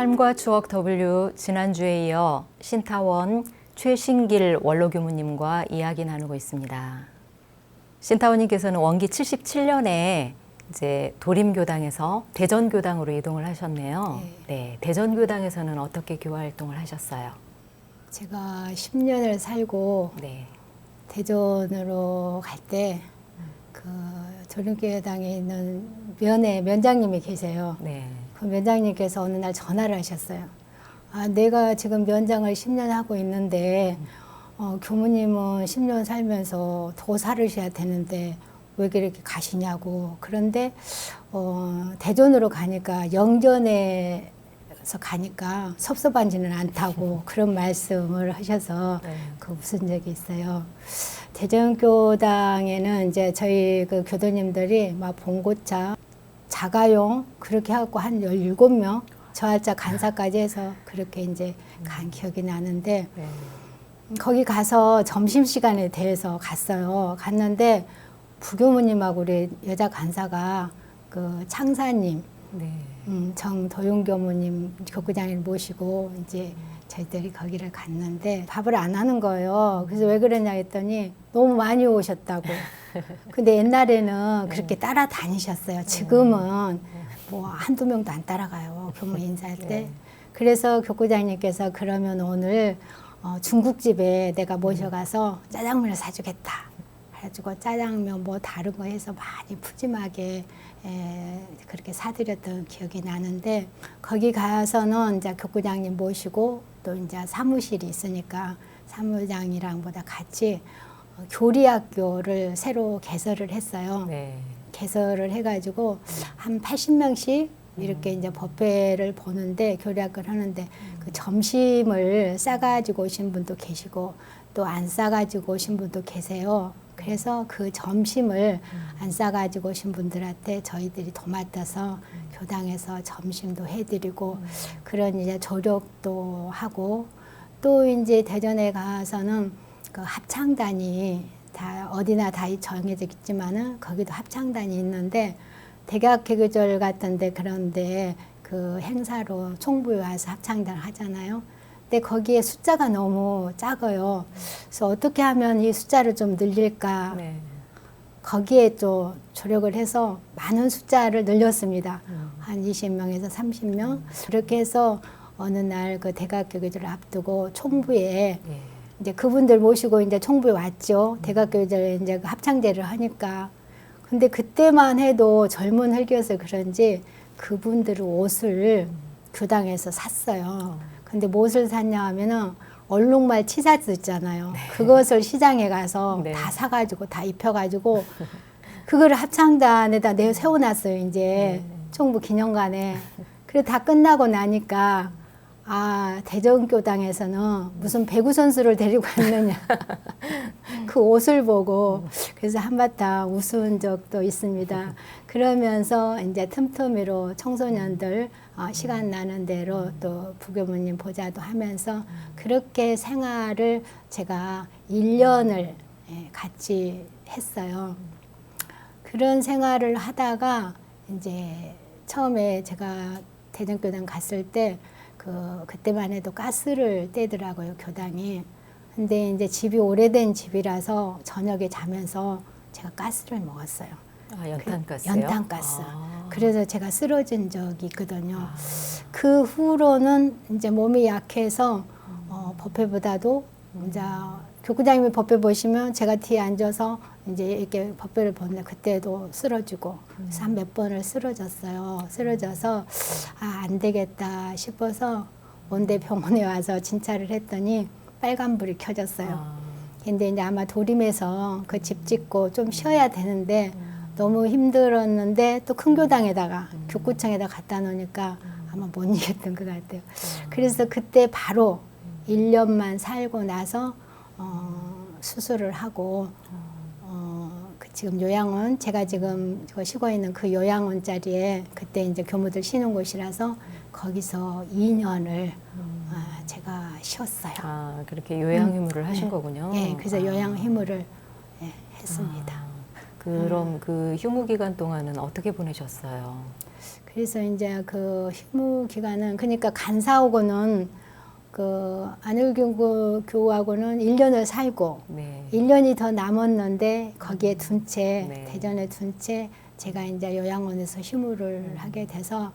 삶과 추억 W 지난주에 이어 신타원 최신길 원로교무님과 이야기 나누고 있습니다. 신타원님께서는 원기 77년에 이제 도림교당에서 대전교당으로 이동을 하셨네요. 네, 대전교당에서는 어떻게 교화 활동을 하셨어요? 제가 10년을 살고 네. 대전으로 갈 때 그 도림교당에 있는 면장님이 계세요. 네. 그 면장님께서 어느 날 전화를 하셨어요. 아, 내가 지금 면장을 10년 하고 있는데 교무님은 10년 살면서 더 살으셔야 되는데 왜 그렇게 가시냐고. 그런데 대전으로 가니까 영전에서 가니까 섭섭하지는 않다고 그런 말씀을 하셔서 네. 그 무슨 적이 있어요. 대전교당에는 이제 저희 그 교도님들이 막 봉고차, 자가용 그렇게 하고 한 17명, 저할자 간사까지 해서 그렇게 이제 간 기억이 나는데 네. 거기 가서 점심시간에 대해서 갔어요. 갔는데 부교무님하고 우리 여자 간사가 그 창사님, 네. 정도윤 교무님 교구장님 모시고 이제 저희들이 거기를 갔는데 밥을 안 하는 거예요. 그래서 왜 그러냐 했더니 너무 많이 오셨다고. 근데 옛날에는 그렇게 따라다니셨어요. 지금은 뭐 한두 명도 안 따라가요. 교무 인사할 때. 네. 그래서 교구장님께서 그러면 오늘 중국집에 내가 모셔가서 짜장면을 사주겠다. 그래가지고 짜장면 뭐 다른 거 해서 많이 푸짐하게 그렇게 사드렸던 기억이 나는데 거기 가서는 이제 교구장님 모시고 또 이제 사무실이 있으니까 사무장이랑 보다 같이 교리학교를 새로 개설을 했어요. 네. 개설을 해가지고 한 80명씩 이렇게 이제 법회를 보는데 교리학교를 하는데 그 점심을 싸가지고 오신 분도 계시고 또 안 싸가지고 오신 분도 계세요. 그래서 그 점심을 안 싸가지고 오신 분들한테 저희들이 도맡아서 교당에서 점심도 해드리고 그런 이제 조력도 하고 또 이제 대전에 가서는 그 합창단이 다 어디나 다 정해져 있지만은 거기도 합창단이 있는데 대학 개교절 같은데 그런데 그 행사로 총부에 와서 합창단 하잖아요. 근데 거기에 숫자가 너무 작아요. 그래서 어떻게 하면 이 숫자를 좀 늘릴까? 네. 거기에 또 조력을 해서 많은 숫자를 늘렸습니다. 한 20명에서 30명. 그렇게 해서 어느 날 그 대학교교절을 앞두고 총부에 네. 이제 그분들 모시고 이제 총부에 왔죠. 대학교교절에 이제 그 합창제를 하니까. 근데 그때만 해도 젊은 혈기여서 그런지 그분들은 옷을 교당에서 샀어요. 근데 무엇을 샀냐 하면은 얼룩말 치사즈 있잖아요. 그것을 시장에 가서 네. 다 사가지고 다 입혀가지고 그거를 합창단에다 내어 세워놨어요. 이제 총부 기념관에. 그래 다 끝나고 나니까 아 대전교당에서는 무슨 배구 선수를 데리고 왔느냐 그 옷을 보고 그래서 한바탕 웃은 적도 있습니다. 그러면서 이제 틈틈이로 청소년들 시간 나는 대로 또 부교무님 보자도 하면서 그렇게 생활을 제가 1년을 같이 했어요. 그런 생활을 하다가 이제 처음에 제가 대전교당 갔을 때 그때만 해도 가스를 떼더라고요, 교당이. 근데 이제 집이 오래된 집이라서 저녁에 자면서 제가 가스를 먹었어요. 아, 연탄가스요? 연탄가스. 아. 그래서 제가 쓰러진 적이 있거든요. 그 후로는 이제 몸이 약해서 법회보다도 이제 교구장님이 법회 보시면 제가 뒤에 앉아서 이제 이렇게 법회를 보는데 그때도 쓰러지고 그래서 한 몇 번을 쓰러졌어요. 쓰러져서 아, 안 되겠다 싶어서 원대 병원에 와서 진찰을 했더니 빨간불이 켜졌어요. 근데 이제 아마 도림에서 그 집 짓고 좀 쉬어야 되는데 너무 힘들었는데 또 큰 교당에다가 교구청에다 갖다 놓으니까 아마 못 이겼던 것 같아요. 그래서 그때 바로 1년만 살고 나서 수술을 하고 지금 요양원 제가 지금 쉬고 있는 그 요양원 자리에 그때 이제 교무들 쉬는 곳이라서 거기서 2년을 제가 쉬었어요. 아, 그렇게 요양 휴무를 하신 거군요. 네, 그래서 요양 휴무를 했습니다. 그럼 그 휴무 기간 동안은 어떻게 보내셨어요? 그래서 이제 그 휴무 기간은 그러니까 간사하고는 그 안울교 교우하고는 1년을 살고 네. 1년이 더 남았는데 거기에 둔 채 네. 대전에 둔 채 제가 이제 요양원에서 휴무를 하게 돼서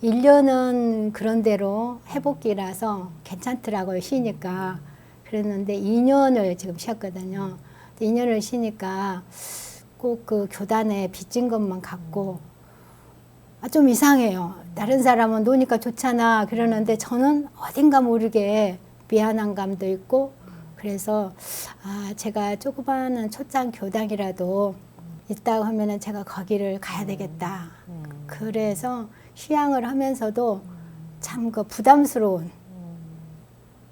1년은 그런 대로 회복기라서 괜찮더라고요. 쉬니까. 그랬는데 2년을 지금 쉬었거든요. 2년을 쉬니까 꼭 그 교단에 빚진 것만 갖고 좀 이상해요. 다른 사람은 노니까 좋잖아 그러는데 저는 어딘가 모르게 미안한 감도 있고 그래서 제가 조그마한 초장 교당이라도 있다고 하면은 제가 거기를 가야 되겠다. 그래서 휴양을 하면서도 참 그 부담스러운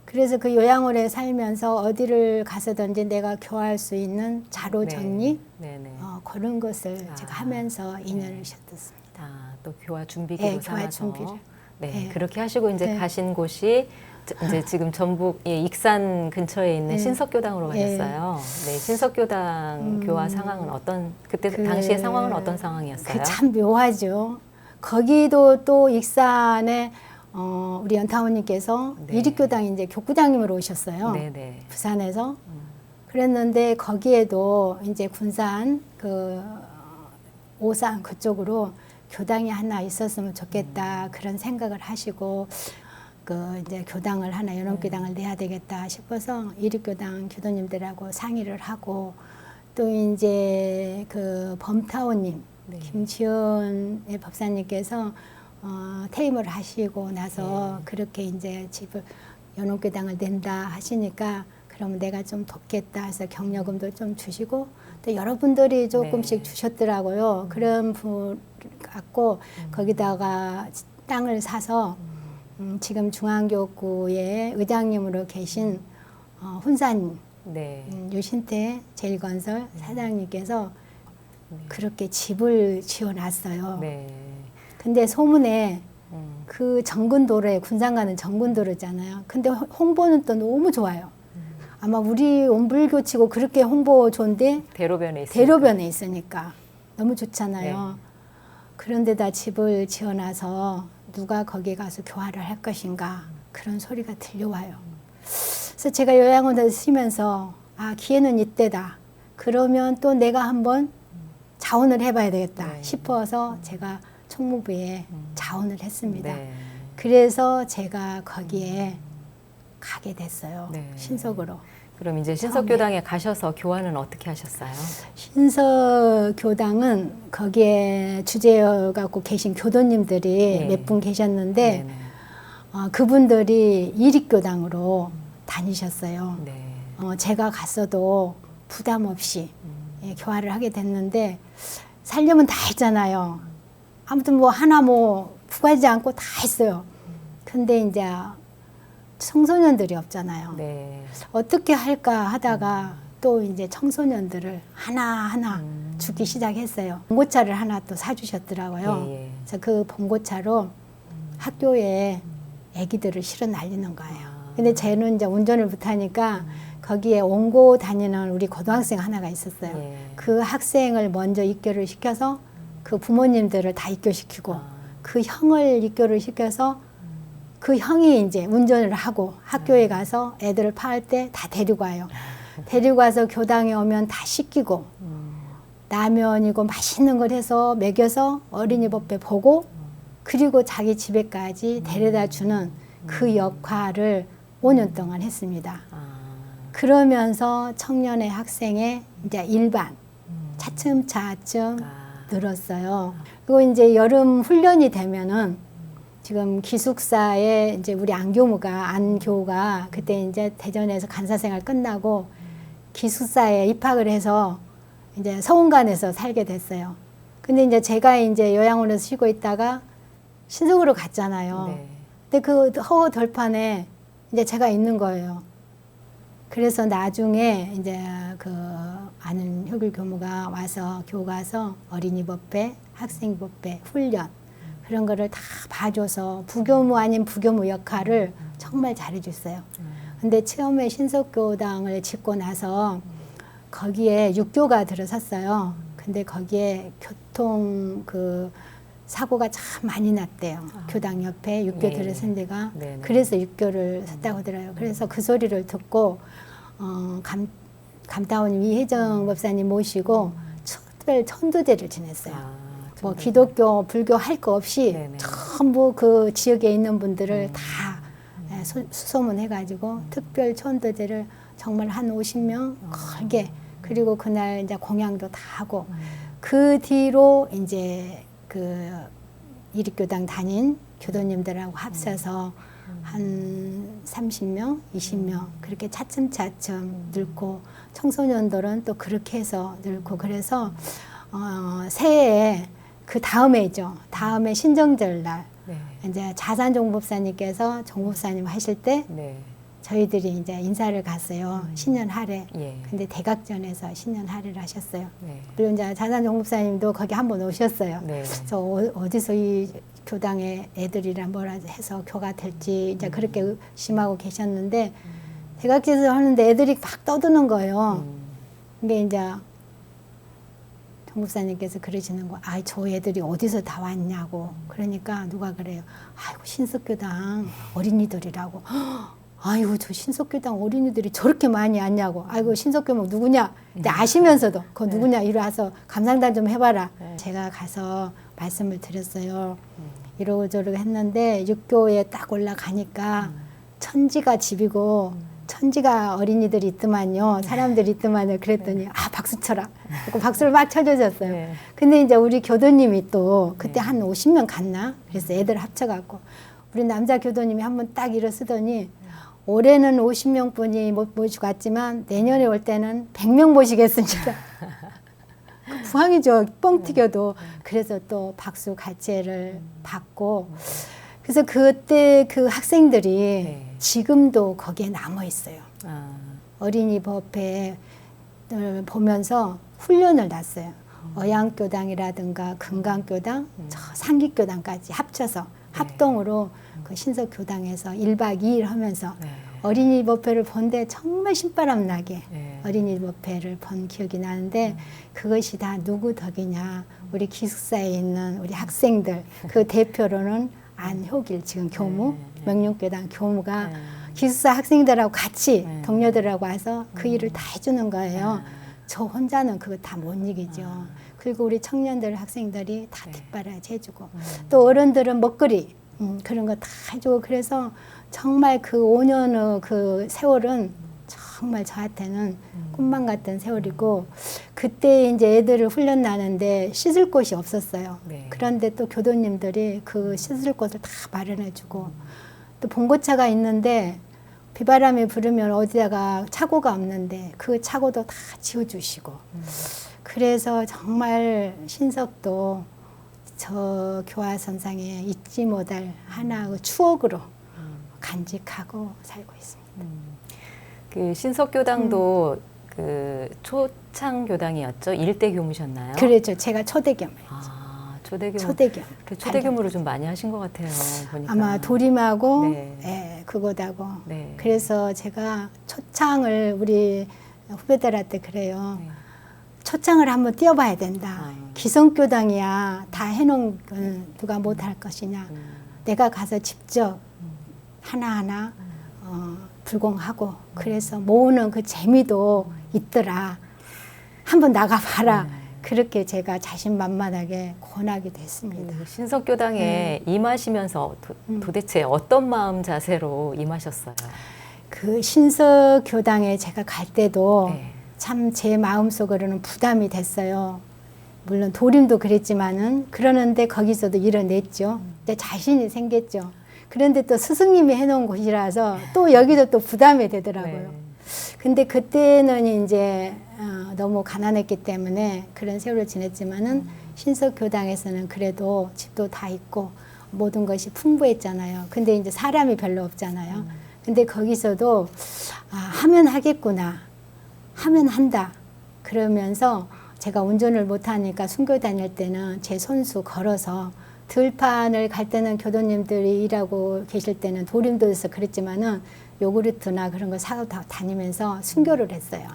그래서 그 요양원에 살면서 어디를 가서든지 내가 교화할 수 있는 자료 정리 그런 것을 제가 하면서 2년을 쉬었습니다. 또 교화 준비기로 네, 삼아서. 교화 준비를. 네. 그렇게 하시고 이제 네. 가신 곳이 이제 지금 전북 익산 근처에 있는 네. 신석교당으로 가셨어요. 네, 신석교당 교화 상황은 그때 당시의 상황은 어떤 상황이었어요? 참 묘하죠. 거기도 또 익산에 우리 연타원님께서 네. 이립교당 이제 교구장님으로 오셨어요. 네네. 부산에서. 그랬는데 거기에도 이제 군산 그 오산 그쪽으로 교당이 하나 있었으면 좋겠다 그런 생각을 하시고 그 이제 교당을 하나 연원교당을 내야 되겠다 싶어서 이립교당 교도님들하고 상의를 하고 또 이제 그 범타오님 김지연의 법사님께서 퇴임을 하시고 나서 그렇게 이제 집을 연원교당을 낸다 하시니까 그러면 내가 좀 돕겠다 해서 경력금도 좀 주시고 또 여러분들이 조금씩 주셨더라고요. 그런 분 갖고 거기다가 땅을 사서 지금 중앙교구의 의장님으로 계신 훈사님 유신태 제일건설 사장님께서 그렇게 집을 지어놨어요. 근데 소문에 그 정근도로에 군산 가는 정근도로잖아요. 근데 홍보는 또 너무 좋아요. 아마 우리 온불교치고 그렇게 홍보 좋은데 대로변에 있으니까 너무 좋잖아요. 그런데다 집을 지어놔서 누가 거기 가서 교화를 할 것인가 그런 소리가 들려와요. 그래서 제가 요양원에서 쉬면서 기회는 이때다. 그러면 또 내가 한번 자원을 해봐야 되겠다 싶어서 제가 총무부에 자원을 했습니다. 그래서 제가 거기에 가게 됐어요. 신석으로. 그럼 이제 신석교당에 가셔서 교화는 어떻게 하셨어요? 신석교당은 거기에 주재여 갖고 계신 교도님들이 몇 분 계셨는데 그분들이 이립교당으로 다니셨어요. 제가 갔어도 부담 없이 교화를 하게 됐는데 살려면 다 했잖아요. 아무튼 뭐 하나 부가지 않고 다 했어요. 근데 이제 청소년들이 없잖아요. 어떻게 할까 하다가 또 이제 청소년들을 하나하나 주기 시작했어요. 봉고차를 하나 또 사주셨더라고요. 그래서 그 봉고차로 학교에 애기들을 실어 날리는 거예요. 근데 쟤는 이제 운전을 못하니까 거기에 원고 다니는 우리 고등학생 하나가 있었어요. 그 학생을 먼저 입교를 시켜서 그 부모님들을 다 입교시키고 그 형을 입교를 시켜서 그 형이 이제 운전을 하고 학교에 가서 애들을 파할 때 다 데리고 와요. 데리고 와서 교당에 오면 다 씻기고 라면이고 맛있는 걸 해서 먹여서 어린이법회 보고 그리고 자기 집에까지 데려다 주는 그 역할을 5년 동안 했습니다. 그러면서 청년의 학생의 이제 일반 차츰차츰 늘었어요. 그리고 이제 여름 훈련이 되면은 지금 기숙사에 이제 우리 안교가 그때 이제 대전에서 간사생활 끝나고 기숙사에 입학을 해서 이제 서운관에서 살게 됐어요. 근데 이제 제가 이제 요양원에서 쉬고 있다가 신석으로 갔잖아요. 근데 그 허허 덜판에 이제 제가 있는 거예요. 그래서 나중에 이제 그 아는 효길 교무가 와서 교가서 어린이법회, 학생법회, 훈련 그런 거를 다 봐줘서 부교무 아닌 부교무 역할을 정말 잘해줬어요. 근데 처음에 신석교당을 짓고 나서 거기에 육교가 들어섰어요. 근데 거기에 교통 그 사고가 참 많이 났대요. 교당 옆에 육교 예. 들어선 데가. 네네. 그래서 육교를 섰다고 하더라고요. 그래서 그 소리를 듣고 감다원 이혜정 법사님 모시고 특별 천도제를 지냈어요. 뭐 기독교, 불교 할 거 없이 네네. 전부 그 지역에 있는 분들을 다 수소문해가지고 특별 천도제를 정말 한 50명 걸게, 그리고 그날 이제 공양도 다 하고, 그 뒤로 이제 그 이립교당 다닌 교도님들하고 합쳐서 한 30명, 20명 그렇게 차츰차츰 늘고, 청소년들은 또 그렇게 해서 늘고, 그래서 새해에 그 다음에죠. 다음에 신정절 날 네. 이제 자산종법사님께서 종법사님 하실 때 네. 저희들이 이제 인사를 갔어요. 신년 할애. 예. 근데 대각전에서 신년 할애를 하셨어요. 네. 그리고 이제 자산종법사님도 거기 한번 오셨어요. 네. 저 어디서 이 교당의 애들이랑 뭐라 해서 교가 될지 이제 그렇게 의심하고 계셨는데, 대각전에서 하는데 애들이 막 떠드는 거예요. 근데 이제 종법사님께서 그러시는 거, 아, 저 애들이 어디서 다 왔냐고. 그러니까 누가 그래요. 아이고, 신석교당 어린이들이라고. 아이고, 저 신석교당 어린이들이 저렇게 많이 왔냐고. 아이고, 신석교목 누구냐. 근데 아시면서도 그거 누구냐 이리 와서 감상단 좀 해봐라. 제가 가서 말씀을 드렸어요. 이러고 저러고 했는데 육교에 딱 올라가니까 천지가 집이고 천지가 어린이들이 있더만요. 사람들이 있더만요. 그랬더니 아, 박수 쳐라. 그리고 박수를 막 쳐주셨어요. 네. 근데 이제 우리 교도님이 또 그때 한 50명 갔나? 그래서 애들 합쳐갖고 우리 남자 교도님이 한번 딱 일어서더니, 올해는 50명 분이 모시고 갔지만 내년에 올 때는 100명 모시겠습니다. 부항이죠. 뻥 튀겨도. 그래서 또 박수 가채를 받고, 그래서 그때 그 학생들이 네. 지금도 거기에 남아 있어요. 아. 어린이 법회를 보면서 훈련을 났어요. 어양교당이라든가 금강교당, 저 상기교당까지 합쳐서 합동으로 그 신석교당에서 1박 2일 하면서 네. 어린이 법회를 본데 정말 신바람 나게 네. 어린이 법회를 본 기억이 나는데, 그것이 다 누구 덕이냐. 우리 기숙사에 있는 우리 학생들, 그 대표로는 안효길 지금 교무, 명륜교당 교무가 기숙사 학생들하고 같이 동료들하고 와서 그 일을 다 해주는 거예요. 저 혼자는 그거 다 못 이기죠. 그리고 우리 청년들 학생들이 다 뒷바라지 해주고, 또 어른들은 먹거리 그런 거 다 해주고, 그래서 정말 그 5년의 그 세월은 정말 저한테는 꿈만 같던 세월이고, 그때 이제 애들을 훈련 나는데 씻을 곳이 없었어요. 네. 그런데 또 교도님들이 그 씻을 곳을 다 마련해주고, 또 봉고차가 있는데 비바람이 불으면 어디다가 차고가 없는데 그 차고도 다 지어주시고, 그래서 정말 신석도 저 교화선상에 잊지 못할 하나의 추억으로 간직하고 살고 있습니다. 그 신석교당도 그 초창교당이었죠? 일대 교무셨나요? 그렇죠. 제가 초대겸. 아, 초대교무. 초대겸. 초대교무를 좀 많이 하신 것 같아요. 보니까. 아마 도림하고 네. 예, 그거다고. 네. 그래서 제가 초창을 우리 후배들한테 그래요. 네. 초창을 한번 뛰어봐야 된다. 아. 기성교당이야 다 해놓은 건 누가 못할 것이냐. 내가 가서 직접 하나하나 불공하고, 그래서 모으는 그 재미도 있더라. 한번 나가봐라. 그렇게 제가 자신만만하게 권하게 됐습니다. 신석교당에 임하시면서 도대체 어떤 마음 자세로 임하셨어요? 그 신석교당에 제가 갈 때도 네. 참 제 마음속으로는 부담이 됐어요. 물론 도림도 그랬지만은, 그러는데 거기서도 이뤄냈죠. 내 자신이 생겼죠. 그런데 또 스승님이 해놓은 곳이라서 또 여기도 또 부담이 되더라고요. 네. 근데 그때는 이제 너무 가난했기 때문에 그런 세월을 지냈지만은 신석교당에서는 그래도 집도 다 있고 모든 것이 풍부했잖아요. 근데 이제 사람이 별로 없잖아요. 근데 거기서도 하면 하겠구나, 하면 한다 그러면서, 제가 운전을 못하니까 순교 다닐 때는 제 손수 걸어서, 들판을 갈 때는 교도님들이 일하고 계실 때는 도림도에서 그랬지만은 요구르트나 그런 거 사고 다니면서 순교를 했어요.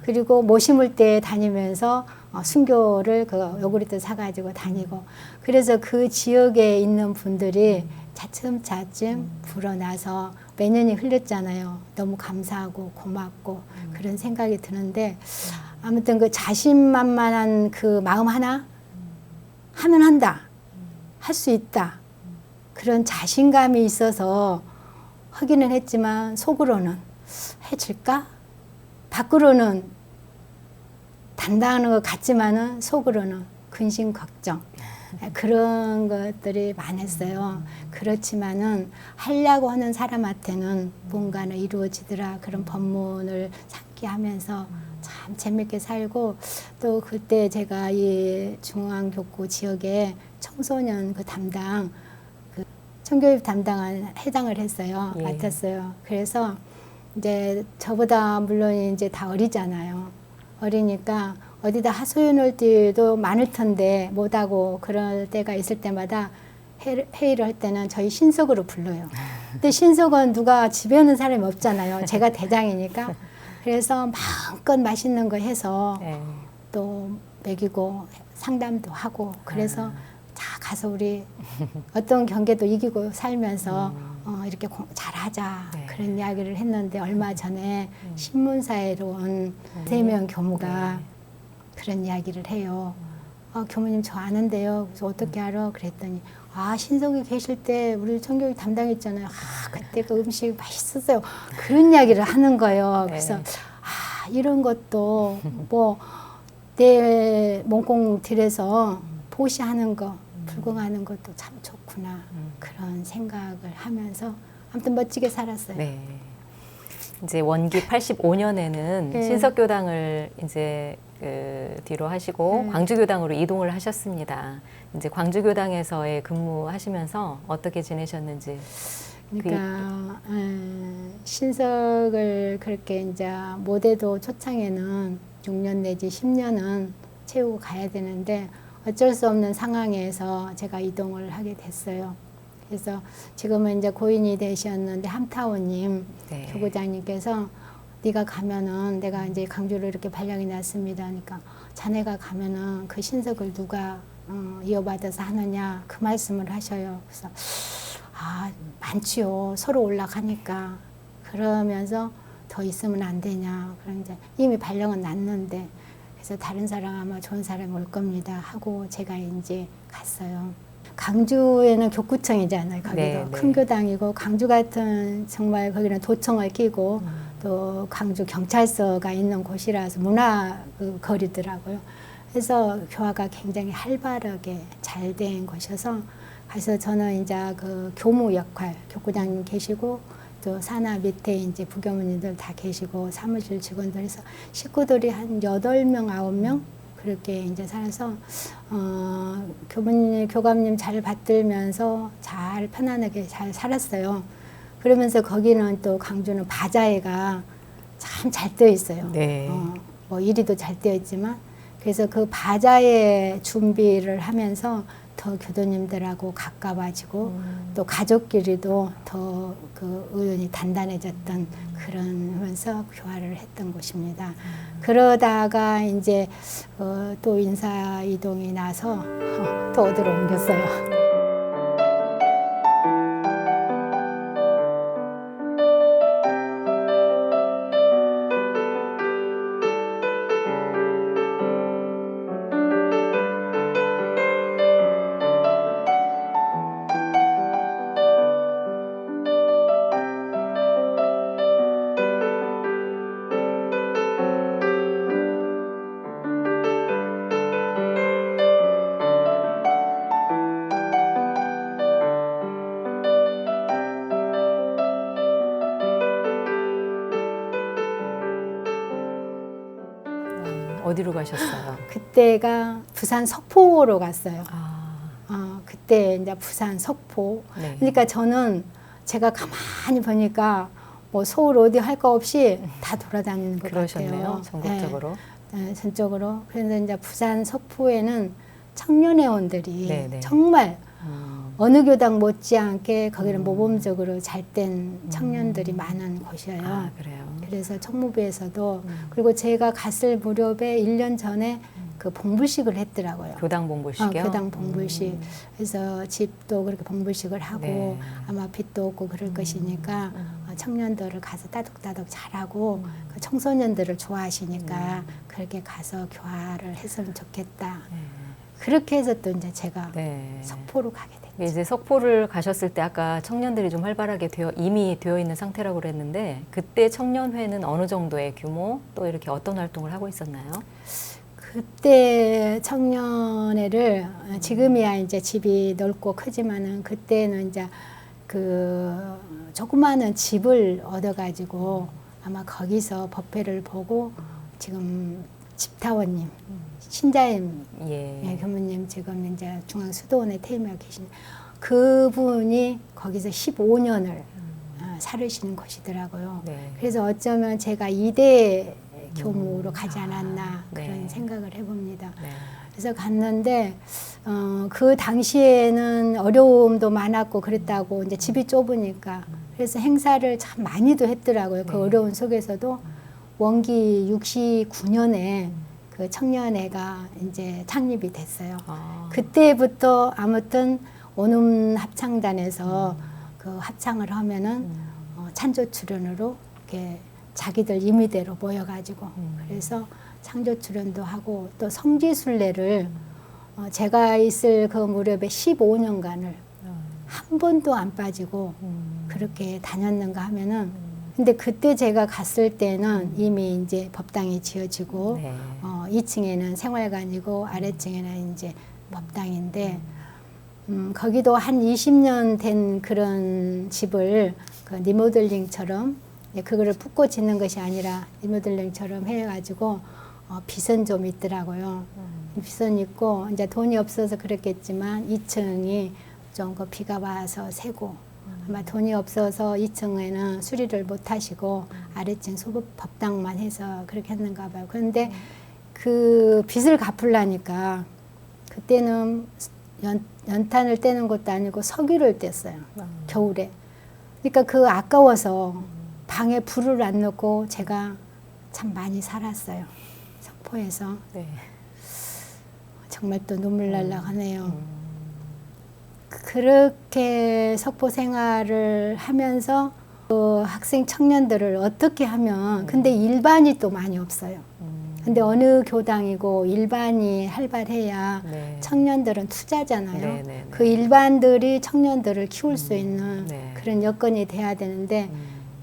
그리고 못 심을 때 다니면서 순교를 그 요구르트 사가지고 다니고 그래서 그 지역에 있는 분들이 차츰차츰 불어나서 몇 년이 흘렸잖아요. 너무 감사하고 고맙고 그런 생각이 드는데 아무튼 그 자신만만한 그 마음 하나 하면 한다. 할 수 있다. 그런 자신감이 있어서 하기는 했지만 속으로는 해줄까? 밖으로는 단단한 것 같지만은 속으로는 근심 걱정 그런 것들이 많았어요. 그렇지만은 하려고 하는 사람한테는 뭔가는 이루어지더라. 그런 법문을 상기하면서 참 재밌게 살고 또 그때 제가 이 중앙교구 지역에 청소년 그 담당 그 청교육 담당을 해당을 했어요. 예. 맡았어요. 그래서 이제 저보다 물론 이제 다 어리잖아요. 어리니까 어디다 하소연할 때도 많을 텐데 못하고 그럴 때가 있을 때마다 회의를 할 때는 저희 신속으로 불러요. 근데 신속은 누가 집에 오는 사람이 없잖아요. 제가 대장이니까. 그래서 마음껏 맛있는 거 해서 또 먹이고 상담도 하고 그래서 자 가서 우리 어떤 경계도 이기고 살면서 이렇게 잘하자 그런 이야기를 했는데 얼마 전에 신문사에로 온 3명 교무가 그런 이야기를 해요. 교무님 저 아는데요. 그래서 어떻게 알아? 그랬더니 신석이 계실 때 우리 청교육 담당했잖아요. 그때 그 음식 맛있었어요. 그런 이야기를 하는 거예요. 그래서 이런 것도 뭐 내 몸공 들여서 보시하는 거, 불공하는 것도 참 좋구나. 그런 생각을 하면서 아무튼 멋지게 살았어요. 네. 이제 원기 85년에는 신석교당을 이제 그 뒤로 하시고 광주교당으로 이동을 하셨습니다. 이제 광주교당에서의 근무하시면서 어떻게 지내셨는지. 그러니까 신석을 그렇게 이제 모대도 초창에는 6년 내지 10년은 채우고 가야 되는데 어쩔 수 없는 상황에서 제가 이동을 하게 됐어요. 그래서 지금은 이제 고인이 되셨는데 함타오님 교구장님께서 네가 가면은 내가 이제 강주로 이렇게 발령이 났습니다. 그러니까 자네가 가면은 그 신석을 누가 이어받아서 하느냐 그 말씀을 하셔요. 그래서 많지요. 서로 올라가니까 그러면서 더 있으면 안 되냐. 그런 이제 이미 발령은 났는데 그래서 다른 사람 아마 좋은 사람이 올 겁니다 하고 제가 이제 갔어요. 강주에는 교구청이잖아요. 거기도 큰 교당이고 강주 같은 정말 거기는 도청을 끼고 또 강주 경찰서가 있는 곳이라서 문화 거리더라고요. 그래서 교화가 굉장히 활발하게 잘 된 곳이어서 그래서 저는 이제 그 교무 역할 교구장님 계시고 또 산하 밑에 이제 부교무님들 다 계시고 사무실 직원들에서 식구들이 한 8명, 9명 그렇게 이제 살아서 교감님 잘 받들면서 잘 편안하게 잘 살았어요. 그러면서 거기는 또 강주는 바자회가 참 잘 되어 있어요. 뭐 이리도 잘 되어 있지만 그래서 그 바자회 준비를 하면서 더 교도님들하고 가까워지고 또 가족끼리도 더 그 의원이 단단해졌던 그러면서 교화를 했던 곳입니다. 그러다가 이제 또 인사 이동이 나서 또 어디로 옮겼어요. 어디로 가셨어요? 그때가 부산 석포로 갔어요. 그때 이제 부산 석포. 그러니까 저는 제가 가만히 보니까 뭐 서울 어디 할 거 없이 다 돌아다니는 것 그러셨네요, 같아요. 전국적으로. 전적으로. 그래서 이제 부산 석포에는 청년회원들이 정말 어느 교당 못지않게 거기는 모범적으로 잘 된 청년들이 많은 곳이에요. 아, 그래요. 그래서 총무부에서도 그리고 제가 갔을 무렵에 1년 전에 그 봉불식을 했더라고요. 교당 봉불식이요? 교당 봉불식. 그래서 집도 그렇게 봉불식을 하고 네. 아마 빚도 없고 그럴 것이니까 청년들을 가서 따독따독 잘하고 그 청소년들을 좋아하시니까 그렇게 가서 교화를 했으면 좋겠다. 그렇게 해서 또 이제 제가 네. 석포로 가게 됐죠. 이제 석포를 가셨을 때 아까 청년들이 좀 활발하게 이미 되어 있는 상태라고 그랬는데 그때 청년회는 어느 정도의 규모 또 이렇게 어떤 활동을 하고 있었나요? 그때 청년회를 지금이야 이제 집이 넓고 크지만은 그때는 이제 그 조그마한 집을 얻어가지고 아마 거기서 법회를 보고 지금 집타원님 신자임 예. 교무님 지금 이제 중앙수도원에 퇴임하고 계신 그분이 거기서 15년을 살으시는 곳이더라고요. 네. 그래서 어쩌면 제가 2대 교무로 가지 않았나 네. 그런 생각을 해봅니다. 네. 그래서 갔는데 그 당시에는 어려움도 많았고 그랬다고 이제 집이 좁으니까 그래서 행사를 참 많이도 했더라고요. 그 네. 어려운 속에서도 원기 69년에 그 청년회가 이제 창립이 됐어요. 아. 그때부터 아무튼 원음 합창단에서 그 합창을 하면은 찬조 출연으로 이렇게 자기들 임의대로 모여가지고 그래서 창조 출연도 하고 또 성지순례를 제가 있을 그 무렵에 15년간을 한 번도 안 빠지고 그렇게 다녔는가 하면은 근데 그때 제가 갔을 때는 이미 이제 법당이 지어지고 네. 2층에는 생활관이고 아래층에는 이제 법당인데 거기도 한 20년 된 그런 집을 그 리모델링처럼 그거를 붓고 짓는 것이 아니라 리모델링처럼 해가지고 빚은 좀 있더라고요. 빚은 있고 이제 돈이 없어서 그랬겠지만 2층이 좀 그 비가 와서 새고 아마 돈이 없어서 2층에는 수리를 못 하시고 아래층 소급 법당만 해서 그렇게 했는가 봐요. 그런데 그 빚을 갚으려니까 그때는 연탄을 떼는 것도 아니고 석유를 뗐어요. 겨울에. 그러니까 그 아까워서 방에 불을 안 넣고 제가 참 많이 살았어요. 석포에서. 네. 정말 또 눈물 날라 하네요. 그렇게 석포 생활을 하면서 그 학생 청년들을 어떻게 하면 근데 일반이 또 많이 없어요. 근데 어느 교당이고 일반이 활발해야 네. 청년들은 투자잖아요. 네, 네, 네. 그 일반들이 청년들을 키울 수 있는 네. 그런 여건이 돼야 되는데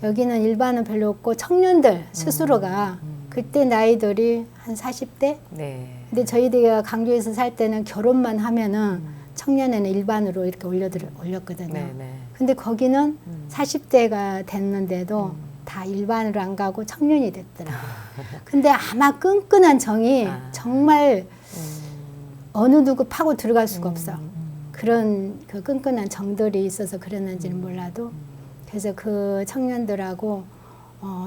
여기는 일반은 별로 없고 청년들 스스로가 그때 나이들이 한 40대? 네. 근데 저희들이 강주에서 살 때는 결혼만 하면은 청년회는 일반으로 이렇게 올렸거든요. 네, 네. 근데 거기는 40대가 됐는데도 다 일반으로 안 가고 청년이 됐더라고요. 근데 아마 끈끈한 정이 정말 어느 누구 파고 들어갈 수가 없어. 그런 그 끈끈한 정들이 있어서 그랬는지는 몰라도 그래서 그 청년들하고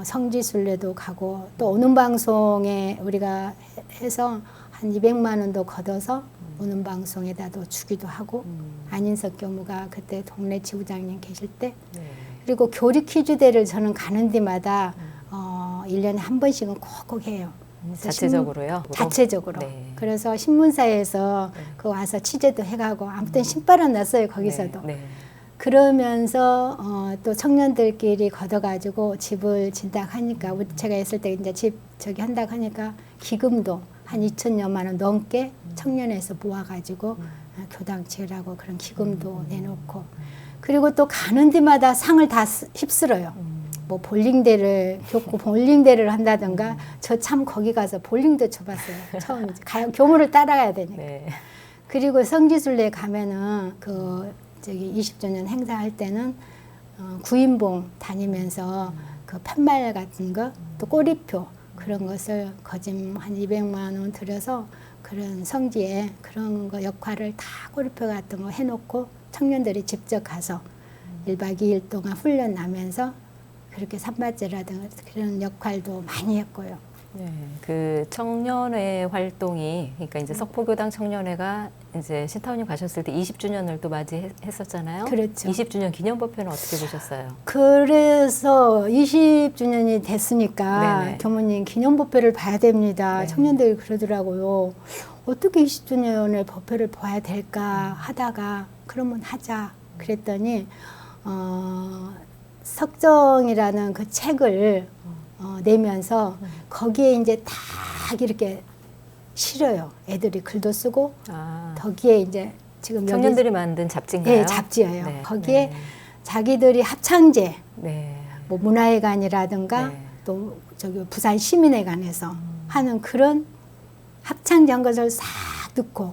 성지순례도 가고 또 오는 방송에 우리가 해서 한 200만 원도 걷어서 오는 방송에다도 주기도 하고 안인석 교무가 그때 동네 지부장님 계실 때 네. 그리고 교리 퀴즈대를 저는 가는 데마다 1년에 한 번씩은 꼭꼭 해요. 그래서 자체적으로요? 자체적으로. 네. 그래서 신문사에서 그 와서 취재도 해가고 아무튼 신바람 났어요 거기서도. 네. 네. 그러면서 또 청년들끼리 걷어가지고 집을 진다고 하니까 제가 있을 때 이제 집 저기 한다고 하니까 기금도 한 2천여만 원 넘게 청년에서 모아가지고 교당 지으라고 그런 기금도 내놓고 그리고 또 가는 데마다 상을 다 휩쓸어요. 뭐 볼링대를 교구 볼링대를 한다든가 저 참 거기 가서 볼링도 쳐봤어요. 처음 이제 교무를 따라가야 되니까. 네. 그리고 성지순례 가면은 그 저기 20주년 행사할 때는 구인봉 다니면서 그 팻말 같은 거 또 꼬리표 그런 것을 거짐 한 200만 원 들여서 그런 성지에 그런 거 역할을 다 꼬리표 같은 거 해놓고 청년들이 직접 가서 1박 2일 동안 훈련 나면서 그렇게 산바지라든가 그런 역할도 많이 했고요. 네, 그 청년회 활동이 그러니까 이제 석포교당 청년회가 이제 신타원님 가셨을 때 20주년을 또 맞이했었잖아요. 그렇죠. 20주년 기념 법회는 어떻게 보셨어요? 그래서 20주년이 됐으니까 네네. 교무님 기념 법회를 봐야 됩니다. 네. 청년들이 그러더라고요. 어떻게 20주년의 법회를 봐야 될까 하다가 그러면 하자 그랬더니 석정이라는 그 책을 내면서 거기에 이제 딱 이렇게 실어요. 애들이 글도 쓰고 아, 거기에 이제 지금 청년들이 만든 잡지인가요? 네, 잡지예요. 네. 거기에 네. 자기들이 합창제, 네. 뭐 문화회관이라든가 네. 또 저기 부산 시민회관에서 하는 그런 합창전 것을 싹 듣고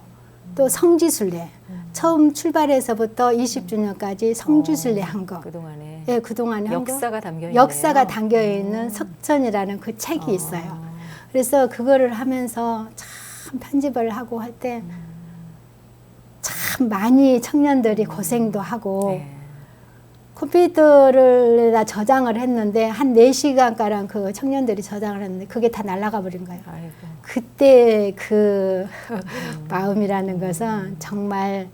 또 성지순례 처음 출발해서부터 20주년까지 성지순례 한 거. 그동안에 예, 그동안에 한 거. 역사가 담겨 있네요. 역사가 담겨 있는 석천이라는 그 책이 있어요. 그래서 그거를 하면서 참 편집을 하고 할 때 참 많이 청년들이 고생도 하고 네. 컴퓨터를 저장을 했는데 한 4시간가량 그 청년들이 저장을 했는데 그게 다 날아가 버린 거예요. 아이고. 그때 그 마음이라는 것은 정말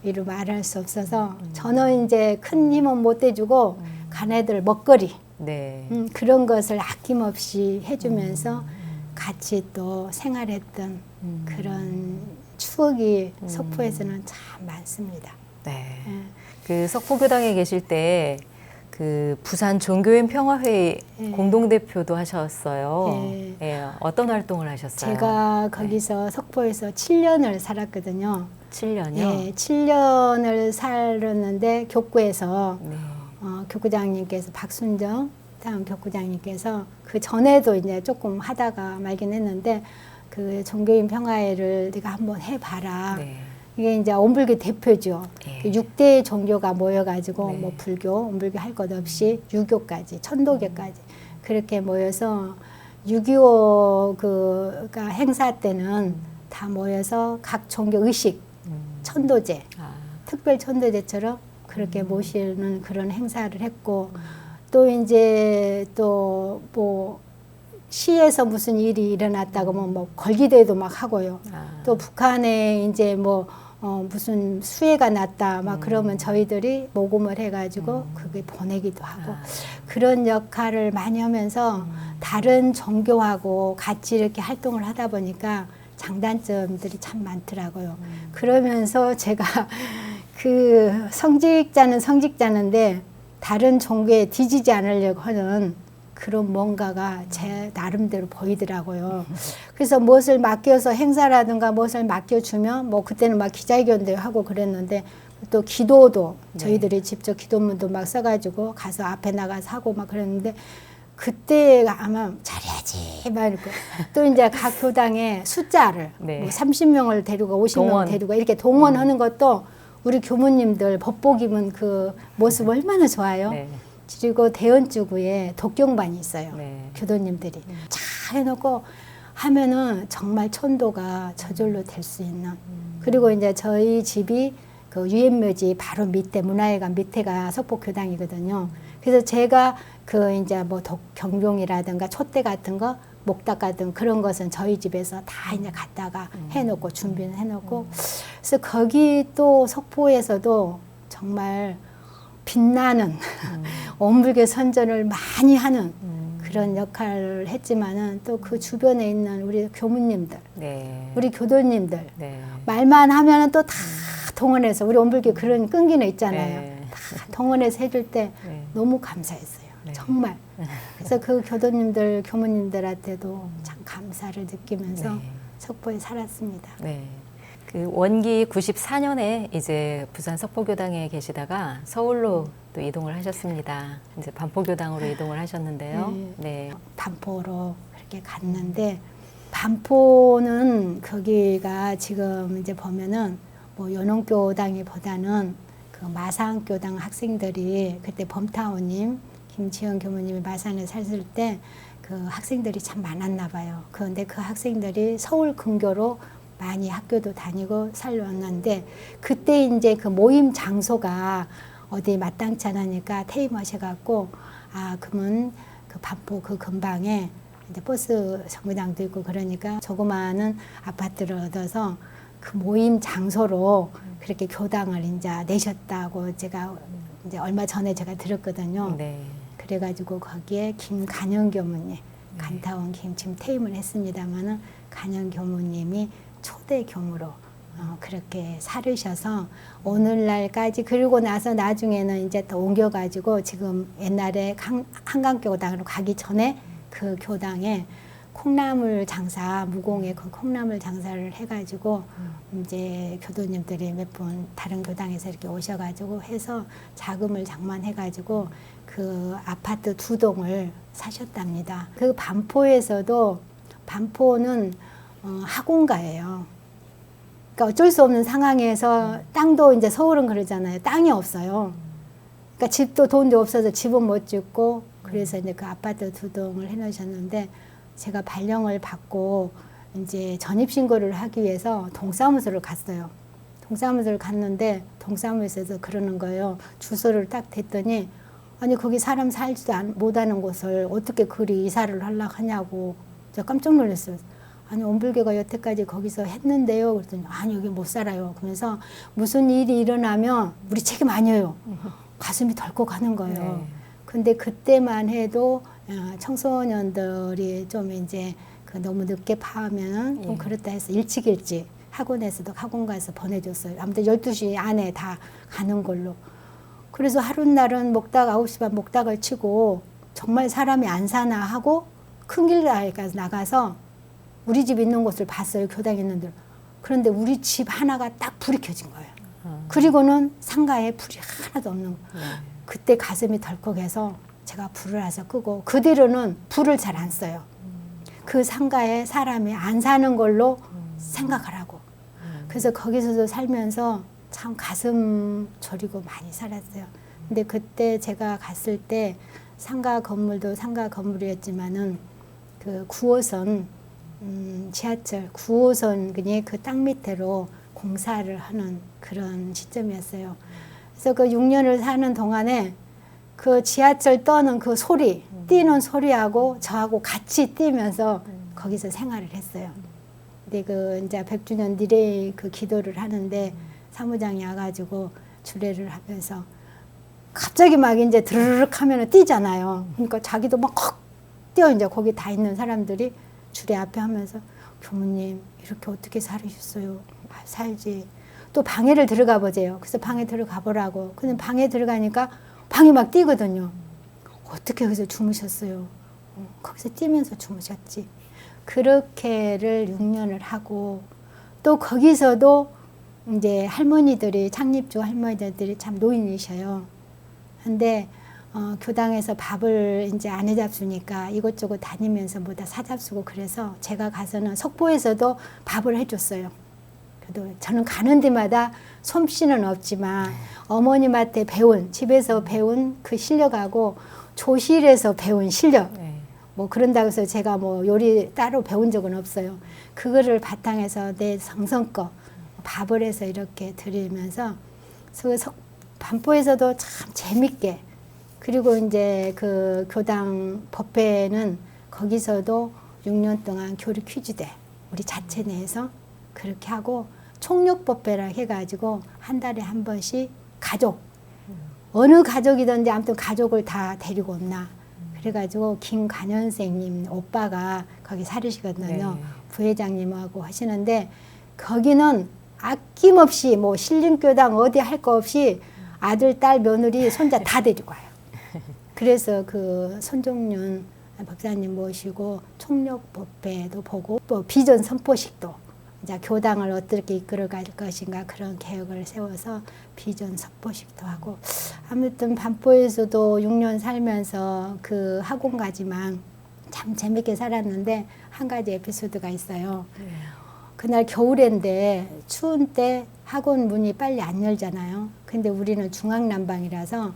이루 말할 수 없어서 저는 이제 큰 힘은 못 대주고 가네들 먹거리 네. 그런 것을 아낌없이 해주면서 같이 또 생활했던 그런 추억이 석포에서는 참 많습니다. 네. 예. 그 석포교당에 계실 때 그 부산 종교인 평화회의 예. 공동대표도 하셨어요. 예. 예. 어떤 활동을 하셨어요? 제가 거기서 석포에서 7년을 살았거든요. 7년이요? 예, 7년을 살았는데 교구에서 네. 교구장님께서 박순정 다음 교구장님께서 그 전에도 이제 조금 하다가 말긴 했는데 그 종교인 평화회를 네가 한번 해봐라. 네. 이게 이제 온불교 대표죠. 예. 6대 종교가 모여가지고 네. 뭐 불교, 온불교 할 것 없이 유교까지, 천도교까지 그렇게 모여서 6.25 그가 행사 때는 다 모여서 각 종교 의식, 천도제, 아, 특별 천도제처럼 그렇게 모시는 그런 행사를 했고 또 이제 또 뭐 시에서 무슨 일이 일어났다고 하면 뭐 걸기대도 막 하고요. 아. 또 북한에 이제 뭐 무슨 수해가 났다 막 그러면 저희들이 모금을 해가지고 그게 보내기도 하고 그런 역할을 많이 하면서 다른 종교하고 같이 이렇게 활동을 하다 보니까 장단점들이 참 많더라고요. 그러면서 제가 그 성직자는 성직자인데 다른 종교에 뒤지지 않으려고 하는 그런 뭔가가 제 나름대로 보이더라고요. 그래서 무엇을 맡겨서 행사라든가 무엇을 맡겨주면 뭐 그때는 막 기자회견도 하고 그랬는데 또 기도도 저희들이 직접 기도문도 막 써가지고 가서 앞에 나가서 하고 막 그랬는데 그때가 아마 잘해야지 막 이러고 또 이제 각 교당에 숫자를 네. 뭐 30명을 데리고 50명 동원. 데리고 이렇게 동원하는 것도 우리 교무님들 법복 입은 그 모습 얼마나 좋아요. 네. 그리고 대원주구에 독경반이 있어요. 네. 교도님들이 잘 해놓고 하면은 정말 천도가 저절로 될 수 있는. 그리고 이제 저희 집이 그 유엔묘지 바로 밑에 문화회관 밑에가 석포교당이거든요. 그래서 제가 그 이제 뭐 경종이라든가 촛대 같은 거 목탁 같은 그런 것은 저희 집에서 다 이제 갖다가 해놓고 준비는 해놓고 그래서 거기 또 석포에서도 정말 빛나는 온불교 선전을 많이 하는 그런 역할을 했지만은 또 그 주변에 있는 우리 교무님들, 네. 우리 교도님들 네. 말만 하면은 또 다 동원해서 우리 온불교 그런 끈기는 있잖아요. 네. 다 동원해서 해줄 때 네. 너무 감사했어요. 네. 정말. 그래서 그 교도님들, 교무님들한테도 참 감사를 느끼면서 네. 석포에 살았습니다. 네. 그 원기 94년에 이제 부산 석포교당에 계시다가 서울로 또 이동을 하셨습니다. 이제 반포교당으로 이동을 하셨는데요. 네. 반포로 그렇게 갔는데 반포는 거기가 지금 이제 보면은 뭐 연홍교당이보다는 그 마산교당 학생들이 그때 범타오님, 김치현 교무님이 마산에 살을 때 그 학생들이 참 많았나 봐요. 그런데 그 학생들이 서울 근교로 많이 학교도 다니고 살려왔는데 그때 이제 그 모임 장소가 어디 마땅치 않으니까 퇴임하셔갖고 아 그러면 그 반포 그 근방에 이제 버스 정거장도 있고 그러니까 조그마한 아파트를 얻어서 그 모임 장소로 그렇게 교당을 이제 내셨다고 제가 이제 얼마 전에 제가 들었거든요. 네. 그래가지고 거기에 김간영 교무님, 간타원 김 지금 퇴임을 했습니다마는 간영 교무님이 초대 교무로 그렇게 살으셔서 오늘날까지 그리고 나서 나중에는 이제 또 옮겨가지고 지금 옛날에 한강교당으로 가기 전에 그 교당에 콩나물 장사 무공의 그 콩나물 장사를 해가지고 이제 교도님들이 몇 분 다른 교당에서 이렇게 오셔가지고 해서 자금을 장만해가지고 그 아파트 2동을 사셨답니다. 그 반포에서도 반포는 학원가예요. 그러니까 어쩔 수 없는 상황에서 땅도 이제 서울은 그러잖아요. 땅이 없어요. 그러니까 집도 돈도 없어서 집은 못 짓고 그래서 이제 그 아파트 2동을 해놓으셨는데 제가 발령을 받고 이제 전입신고를 하기 위해서 동사무소를 갔어요. 동사무소를 갔는데 동사무소에서 그러는 거예요. 주소를 딱 댔더니 아니 거기 사람 살지도 못하는 곳을 어떻게 그리 이사를 하려고 하냐고 제가 깜짝 놀랐어요. 아니 온불교가 여태까지 거기서 했는데요. 그랬더니 아니 여기 못 살아요. 그러면서 무슨 일이 일어나면 우리 책임 아니에요. 가슴이 덜컥 하는 거예요. 네. 근데 그때만 해도 청소년들이 좀 이제 그 너무 늦게 파면 좀 그렇다 해서 일찍 학원에서도 학원 가서 보내줬어요. 아무튼 12시 안에 다 가는 걸로. 그래서 하루날은 목닥 9시 반 목닥을 치고 정말 사람이 안 사나 하고 큰 길 나가서 우리 집 있는 곳을 봤어요. 교당 있는 데. 그런데 우리 집 하나가 딱 불이 켜진 거예요. 그리고는 상가에 불이 하나도 없는 거예요. 그때 가슴이 덜컥해서 제가 불을 와서 끄고 그 뒤로는 불을 잘 안 써요. 그 상가에 사람이 안 사는 걸로 생각을 하고 그래서 거기서도 살면서 참 가슴 저리고 많이 살았어요. 근데 그때 제가 갔을 때 상가 건물도 상가 건물이었지만은 그 9호선 지하철 9호선이 그 땅 밑으로 공사를 하는 그런 시점이었어요. 그래서 그 6년을 사는 동안에 그 지하철 떠는 그 소리, 뛰는 소리하고 저하고 같이 뛰면서 거기서 생활을 했어요. 근데 그 이제 100주년 리레이 그 기도를 하는데 사무장이 와가지고 주례를 하면서 갑자기 막 이제 드르륵 하면은 뛰잖아요. 그러니까 자기도 막 헉 뛰어 이제 거기 다 있는 사람들이 주례 앞에 하면서 교무님 이렇게 어떻게 살으셨어요? 아, 살지. 또 방에를 들어가 보세요. 그래서 방에 들어가 보라고. 근데 방에 들어가니까 방이 막 뛰거든요. 어떻게 거기서 주무셨어요? 거기서 뛰면서 주무셨지. 그렇게를 6년을 하고 또 거기서도 이제 할머니들이 창립주 할머니들이 참 노인이셔요. 근데 교당에서 밥을 이제 안 해잡수니까 이것저것 다니면서 뭐다 사잡수고 그래서 제가 가서는 석보에서도 밥을 해줬어요. 그래도 저는 가는 데마다 솜씨는 없지만 어머님한테 배운 집에서 배운 그 실력하고 조실에서 배운 실력 뭐 그런다고 해서 제가 뭐 요리 따로 배운 적은 없어요. 그거를 바탕해서 내 정성껏 밥을 해서 이렇게 드리면서 반포에서도 참 재밌게 그리고 이제 그 교당 법회는 거기서도 6년 동안 교리 퀴즈대 우리 자체 내에서 그렇게 하고 총력법회라 해가지고 한 달에 한 번씩 가족 어느 가족이든지 아무튼 가족을 다 데리고 온나 그래가지고 김간현 선생님 오빠가 거기 살으시거든요. 네. 부회장님하고 하시는데 거기는 아낌없이 뭐 신림교당 어디 할 거 없이 아들, 딸, 며느리, 손자 다 데리고 와요. 그래서 그 손종윤 박사님 모시고 총력법회도 보고 또 비전 선포식도 이제 교당을 어떻게 이끌어갈 것인가 그런 계획을 세워서 비전 선포식도 하고 아무튼 반포에서도 6년 살면서 그 학원 가지만 참 재밌게 살았는데 한 가지 에피소드가 있어요. 그날 겨울인데 추운 때 학원 문이 빨리 안 열잖아요. 근데 우리는 중앙난방이라서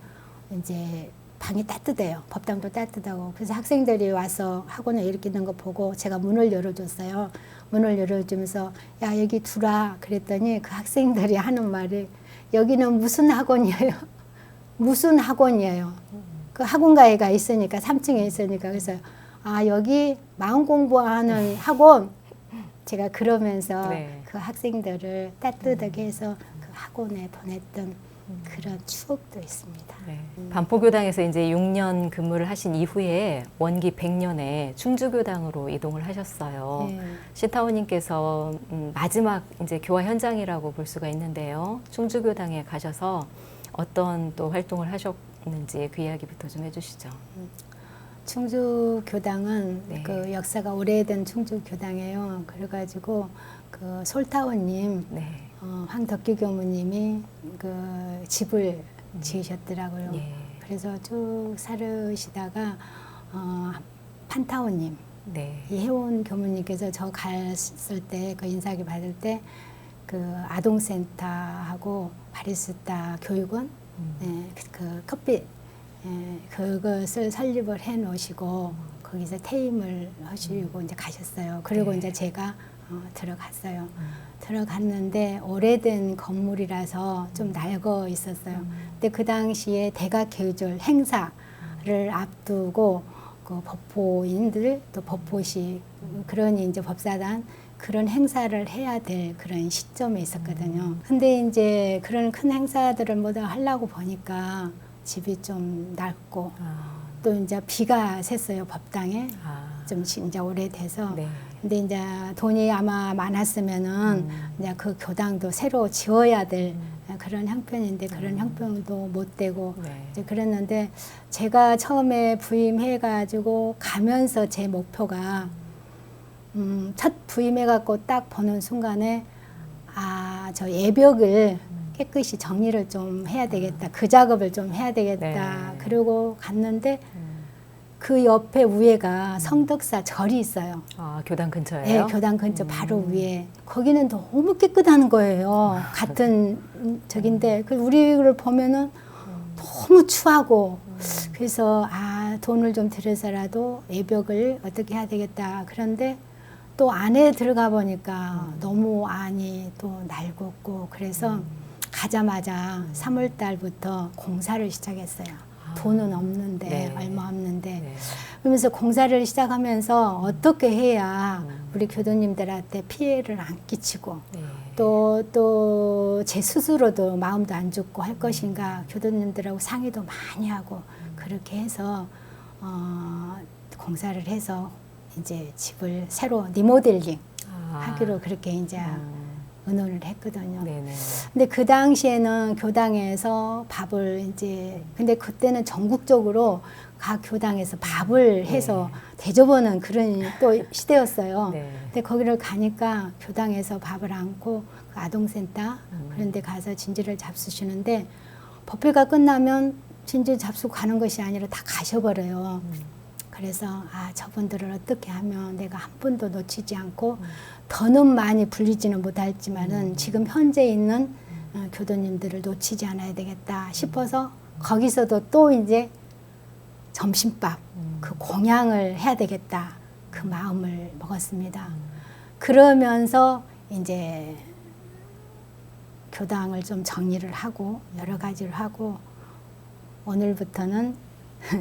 이제 방이 따뜻해요. 법당도 따뜻하고. 그래서 학생들이 와서 학원에 이렇게 있는 거 보고 제가 문을 열어줬어요. 문을 열어주면서 야 여기 두라 그랬더니 그 학생들이 하는 말이 여기는 무슨 학원이에요? 무슨 학원이에요? 그 학원가에가 있으니까 3층에 있으니까 그래서 아 여기 마음 공부하는 학원 제가 그러면서 네. 그 학생들을 따뜻하게 해서 그 학원에 보냈던 그런 추억도 있습니다. 네. 반포교당에서 이제 6년 근무를 하신 이후에 원기 100년에 충주교당으로 이동을 하셨어요. 네. 신타오님께서 마지막 이제 교화 현장이라고 볼 수가 있는데요. 충주교당에 가셔서 어떤 또 활동을 하셨는지 그 이야기부터 좀 해주시죠. 충주 교당은 네. 그 역사가 오래된 충주 교당이에요. 그래가지고 그 솔타오님 네. 황덕규 교무님이 그 집을 지으셨더라고요. 예. 그래서 쭉 살으시다가 판타오님 네. 이혜원 교무님께서 저 갔을 때 그 인사기 받을 때 그 아동센터하고 바리스타 교육원 네, 그 커피 예, 그것을 설립을 해 놓으시고 거기서 퇴임을 하시고 이제 가셨어요. 그리고 네. 이제 제가 들어갔어요. 들어갔는데 오래된 건물이라서 좀 낡어 있었어요. 근데 그 당시에 대각계절 행사를 앞두고 그 법포인들 또 법포시 그러니 이제 법사단 그런 행사를 해야 될 그런 시점에 있었거든요. 근데 이제 그런 큰 행사들을 모두 하려고 보니까 집이 좀 낡고 또 이제 비가 샜어요. 법당에 좀 이제 오래돼서. 네. 근데 이제 돈이 아마 많았으면은 이제 그 교당도 새로 지어야 될 그런 형편인데 그런 형편도 못 되고 네. 이제 그랬는데 제가 처음에 부임해가지고 가면서 제 목표가 첫 부임해갖고 딱 보는 순간에 아, 저 예벽을 깨끗이 정리를 좀 해야 되겠다. 그 작업을 좀 해야 되겠다. 네. 그러고 갔는데 그 옆에 위에가 성덕사 절이 있어요. 아, 교당 근처예요? 네, 교당 근처 바로 위에. 거기는 너무 깨끗한 거예요. 같은 저긴데 그 우리를 보면은 너무 추하고 그래서 아 돈을 좀 들여서라도 예벽을 어떻게 해야 되겠다. 그런데 또 안에 들어가 보니까 너무 안이 또 낡았고 그래서 가자마자 3월 달부터 공사를 시작했어요. 돈은 없는데 네. 얼마 없는데 네. 그러면서 공사를 시작하면서 어떻게 해야 우리 교도님들한테 피해를 안 끼치고 네. 또 제 스스로도 마음도 안 좋고 할 것인가 교도님들하고 상의도 많이 하고 그렇게 해서 공사를 해서 이제 집을 새로 리모델링 하기로 그렇게 이제 의논을 했거든요. 네네. 근데 그 당시에는 교당에서 밥을 이제 근데 그때는 전국적으로 각 교당에서 밥을 해서 대접하는 그런 또 시대였어요. 네. 근데 거기를 가니까 교당에서 밥을 안고 그 아동센터 그런 데 가서 진지를 잡수시는데 법회가 끝나면 진지 잡수고 가는 것이 아니라 다 가셔버려요. 그래서 아 저분들을 어떻게 하면 내가 한 번도 놓치지 않고 더는 많이 불리지는 못할지만은 지금 현재 있는 교도님들을 놓치지 않아야 되겠다 싶어서 거기서도 또 이제 점심밥 그 공양을 해야 되겠다 그 마음을 먹었습니다. 그러면서 이제 교당을 좀 정리를 하고 여러 가지를 하고 오늘부터는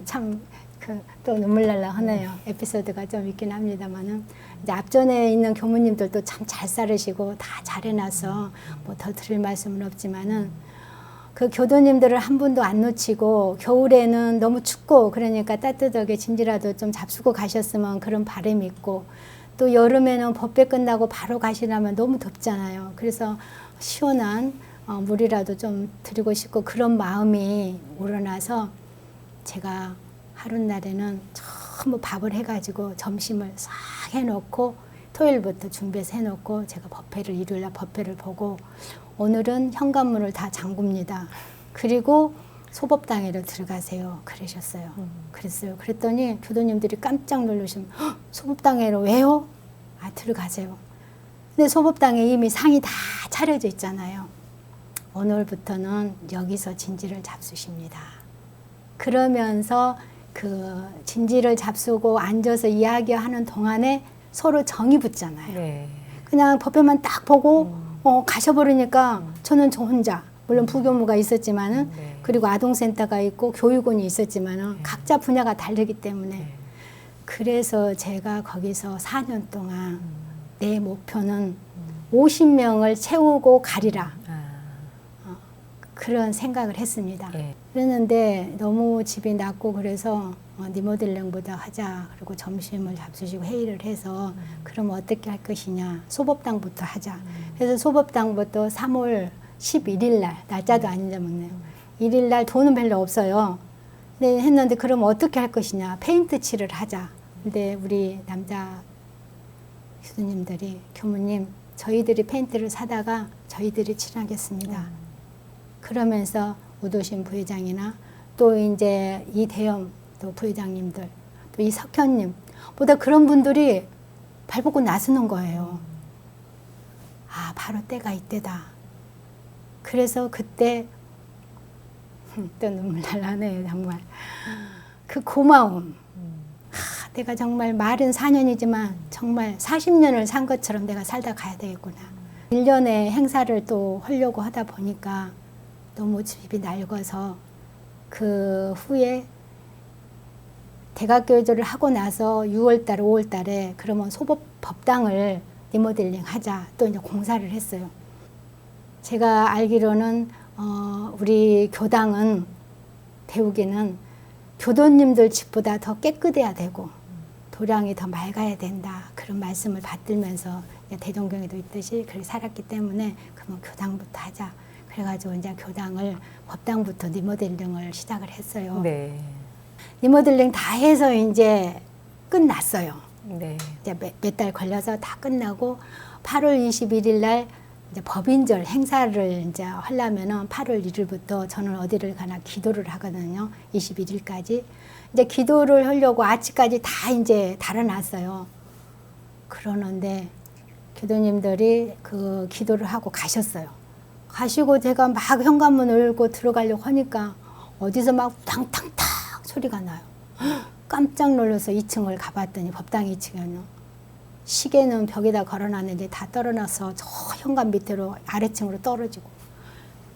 참 그 또 눈물 날라 하네요. 에피소드가 좀 있긴 합니다만은 이제 앞전에 있는 교무님들도 참 잘 살으시고 다 잘해놔서 뭐 더 드릴 말씀은 없지만은 그 교도님들을 한 분도 안 놓치고 겨울에는 너무 춥고 그러니까 따뜻하게 진지라도 좀 잡수고 가셨으면 그런 바람이 있고 또 여름에는 법회 끝나고 바로 가시려면 너무 덥잖아요. 그래서 시원한 물이라도 좀 드리고 싶고 그런 마음이 우러나서 제가 하룻날에는 전부 밥을 해가지고 점심을 싹 해놓고 토요일부터 준비해서 해놓고 제가 법회를 일요일날 법회를 보고 오늘은 현관문을 다 잠굽니다. 그리고 소법당에를 들어가세요. 그러셨어요. 그랬어요. 그랬더니 교도님들이 깜짝 놀라시면 소법당에로 왜요? 아 들어가세요. 근데 소법당에 이미 상이 다 차려져 있잖아요. 오늘부터는 여기서 진지를 잡수십니다. 그러면서 그 진지를 잡수고 앉아서 이야기하는 동안에 서로 정이 붙잖아요. 네. 그냥 법회만 딱 보고 가셔버리니까 저는 저 혼자 물론 부교무가 있었지만은 네. 그리고 아동센터가 있고 교육원이 있었지만은 각자 분야가 다르기 때문에 그래서 제가 거기서 4년 동안 내 목표는 50명을 채우고 가리라. 그런 생각을 했습니다. 예. 그랬는데 너무 집이 낮고 그래서 리모델링보다 하자. 그리고 점심을 잡수시고 회의를 해서 그럼 어떻게 할 것이냐. 소법당부터 하자. 그래서 소법당부터 3월 11일 날, 날짜도 안 잊어먹네요. 1일 날 돈은 별로 없어요. 근데 했는데 그럼 어떻게 할 것이냐. 페인트 칠을 하자. 근데 우리 남자 교수님들이 교무님 저희들이 페인트를 사다가 저희들이 칠하겠습니다. 그러면서 우도신 부회장이나 또 이제 이대영 또 부회장님들 또 이 석현님 보다 그런 분들이 발벗고 나서는 거예요. 아 바로 때가 이때다. 그래서 그때 또 눈물 날라네요 정말. 그 고마움. 내가 정말 말은 4년이지만 정말 40년을 산 것처럼 내가 살다 가야 되겠구나. 1년에 행사를 또 하려고 하다 보니까 너무 집이 낡아서 그 후에 대각교조를 하고 나서 6월달, 5월달에 그러면 법당을 리모델링 하자. 또 이제 공사를 했어요. 제가 알기로는 우리 교당은 배우기는 교도님들 집보다 더 깨끗해야 되고 도량이 더 맑아야 된다. 그런 말씀을 받들면서 대종경에도 있듯이 그렇게 살았기 때문에 그러면 교당부터 하자. 그래가지고 이제 교당을 법당부터 리모델링을 시작을 했어요. 네. 리모델링 다 해서 이제 끝났어요. 네. 이제 몇 달 걸려서 다 끝나고 8월 21일 날 이제 법인절 행사를 이제 하려면은 8월 1일부터 저는 어디를 가나 기도를 하거든요. 21일까지. 이제 기도를 하려고 아침까지 다 이제 달아놨어요. 그러는데 교도님들이 그 기도를 하고 가셨어요. 가시고 제가 막 현관문을 열고 들어가려고 하니까 어디서 막 탕탕탕 소리가 나요. 깜짝 놀라서 2층을 가봤더니 법당 2층에는 시계는 벽에다 걸어놨는데 다 떨어져서 저 현관 밑으로 아래층으로 떨어지고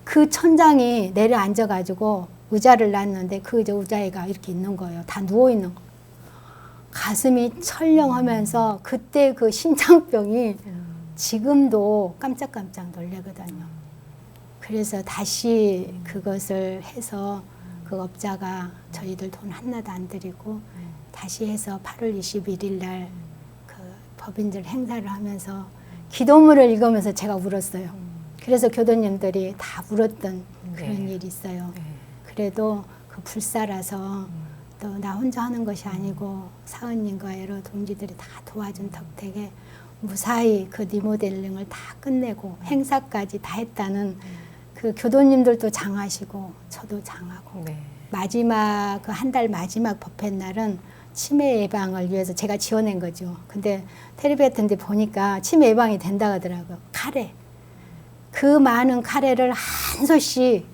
그 천장이 내려앉아가지고 의자를 놨는데 그 의자가 이렇게 있는 거예요. 다 누워있는 거. 가슴이 철렁하면서 그때 그 심장병이 지금도 깜짝깜짝 놀래거든요. 그래서 다시 그것을 해서 그 업자가 저희들 돈 하나도 안 드리고 다시 해서 8월 21일 날 그 법인절 행사를 하면서 기도문을 읽으면서 제가 울었어요. 그래서 교도님들이 다 울었던 그런 일이 있어요. 그래도 그 불사라서 또 나 혼자 하는 것이 아니고 사은님과 여러 동지들이 다 도와준 덕택에 무사히 그 리모델링을 다 끝내고 행사까지 다 했다는 그 교도님들도 장하시고 저도 장하고 네. 마지막 그 한 달 마지막 법회 날은 치매 예방을 위해서 제가 지어낸 거죠. 근데 텔레비 같은 데 보니까 치매 예방이 된다고 하더라고요. 카레. 그 많은 카레를 한 소씩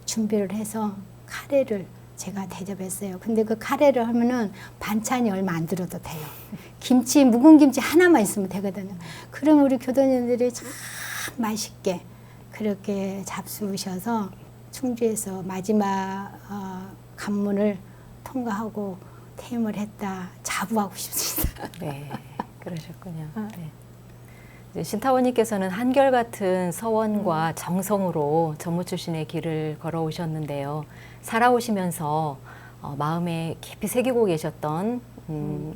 준비를 해서 카레를 제가 대접했어요. 근데 그 카레를 하면은 반찬이 얼마 안 들어도 돼요. 김치, 묵은 김치 하나만 있으면 되거든요. 그러면 우리 교도님들이 참 맛있게 그렇게 잡수셔서 충주에서 마지막 관문을 통과하고 퇴임을 했다. 자부하고 싶습니다. 네, 그러셨군요. 네. 이제 신타원님께서는 한결같은 서원과 정성으로 전무 출신의 길을 걸어오셨는데요. 살아오시면서 마음에 깊이 새기고 계셨던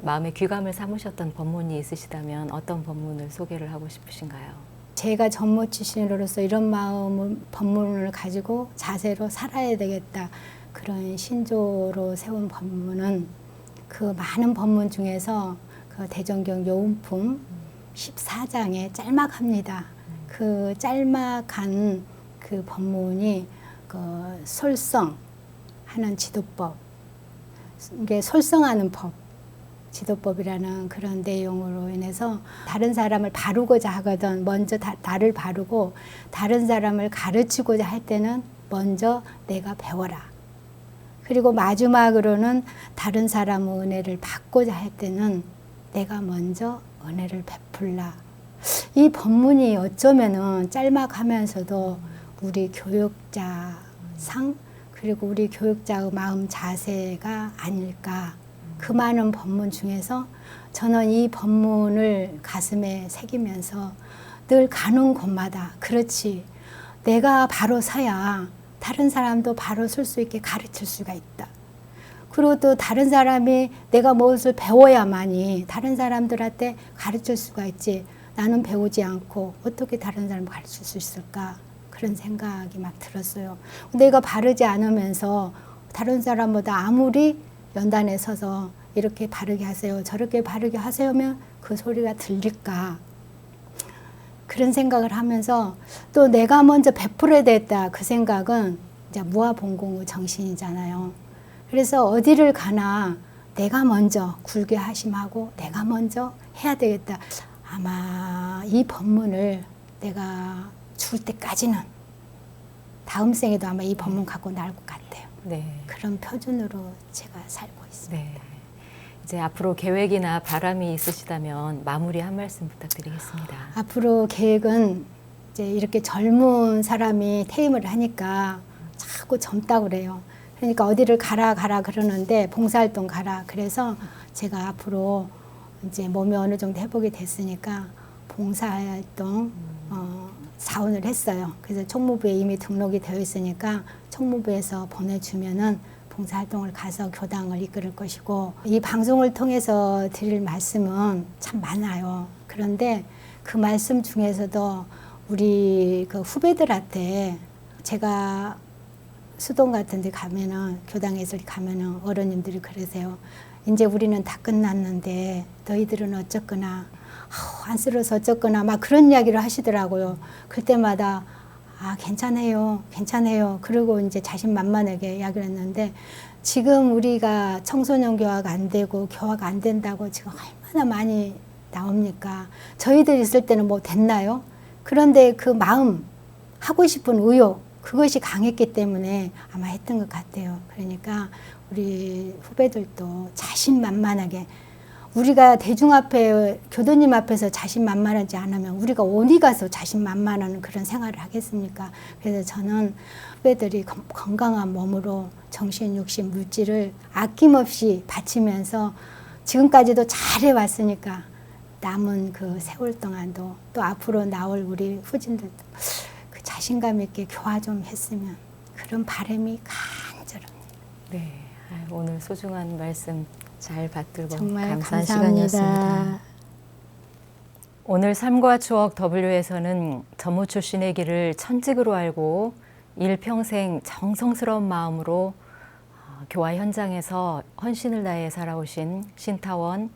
마음의 귀감을 삼으셨던 법문이 있으시다면 어떤 법문을 소개를 하고 싶으신가요? 제가 전무 출신으로서 이런 마음을 법문을 가지고 자세로 살아야 되겠다. 그런 신조로 세운 법문은 그 많은 법문 중에서 그 대정경 요운품 14장에 짤막합니다. 그 짤막한 그 법문이 그 솔성하는 지도법, 이게 솔성하는 법, 지도법이라는 그런 내용으로 인해서 다른 사람을 바르고자 하거든 먼저 나를 바르고 다른 사람을 가르치고자 할 때는 먼저 내가 배워라. 그리고 마지막으로는 다른 사람의 은혜를 받고자 할 때는 내가 먼저 은혜를 베풀라. 이 법문이 어쩌면은 짤막하면서도 우리 교육자 상 그리고 우리 교육자의 마음 자세가 아닐까 그 많은 법문 중에서 저는 이 법문을 가슴에 새기면서 늘 가는 곳마다 그렇지, 내가 바로 서야 다른 사람도 바로 설 수 있게 가르칠 수가 있다. 그리고 또 다른 사람이 내가 무엇을 배워야만이 다른 사람들한테 가르칠 수가 있지, 나는 배우지 않고 어떻게 다른 사람을 가르칠 수 있을까, 그런 생각이 막 들었어요. 내가 바르지 않으면서 다른 사람보다 아무리 연단에 서서 이렇게 바르게 하세요, 저렇게 바르게 하세요면 그 소리가 들릴까, 그런 생각을 하면서 또 내가 먼저 베풀어야 되겠다, 그 생각은 이제 무아봉공의 정신이잖아요. 그래서 어디를 가나 내가 먼저 굴게 하심하고 내가 먼저 해야 되겠다. 아마 이 법문을 내가 죽을 때까지는 다음 생에도 아마 이 법문 갖고 나올 것 같아요. 네. 그런 표준으로 제가 살고 있습니다. 네. 이제 앞으로 계획이나 바람이 있으시다면 마무리 한 말씀 부탁드리겠습니다. 앞으로 계획은 이제 이렇게 젊은 사람이 퇴임을 하니까 자꾸 젊다고 그래요. 그러니까 어디를 가라 그러는데 봉사활동 가라. 그래서 제가 앞으로 이제 몸이 어느 정도 회복이 됐으니까 봉사활동 사원을 했어요. 그래서 총무부에 이미 등록이 되어 있으니까 총무부에서 보내주면은 봉사활동을 가서 교당을 이끌 것이고, 이 방송을 통해서 드릴 말씀은 참 많아요. 그런데 그 말씀 중에서도 우리 그 후배들한테, 제가 수동 같은 데 가면은, 교당에서 가면은 어른님들이 그러세요. 이제 우리는 다 끝났는데 너희들은 어쩌거나, 안쓰러워서 어쩌거나 막 그런 이야기를 하시더라고요. 그때마다 괜찮아요. 그리고 이제 자신만만하게 이야기를 했는데, 지금 우리가 청소년 교화가 안 되고 교화가 안 된다고 지금 얼마나 많이 나옵니까? 저희들 있을 때는 뭐 됐나요? 그런데 그 마음, 하고 싶은 의욕, 그것이 강했기 때문에 아마 했던 것 같아요. 그러니까 우리 후배들도 자신만만하게, 우리가 대중 앞에, 교도님 앞에서 자신만만하지 않으면 우리가 어디 가서 자신만만한 그런 생활을 하겠습니까? 그래서 저는 후배들이 건강한 몸으로 정신, 육신, 물질을 아낌없이 바치면서 지금까지도 잘해왔으니까 남은 그 세월 동안도 또 앞으로 나올 우리 후진들도 그 자신감 있게 교화 좀 했으면, 그런 바람이 간절합니다. 네. 오늘 소중한 말씀 잘 받들고 정말 감사한 감사합니다. 시간이었습니다. 오늘 삶과 추억 W에서는 전무 출신의 길을 천직으로 알고 일평생 정성스러운 마음으로 교화 현장에서 헌신을 다해 살아오신 신타원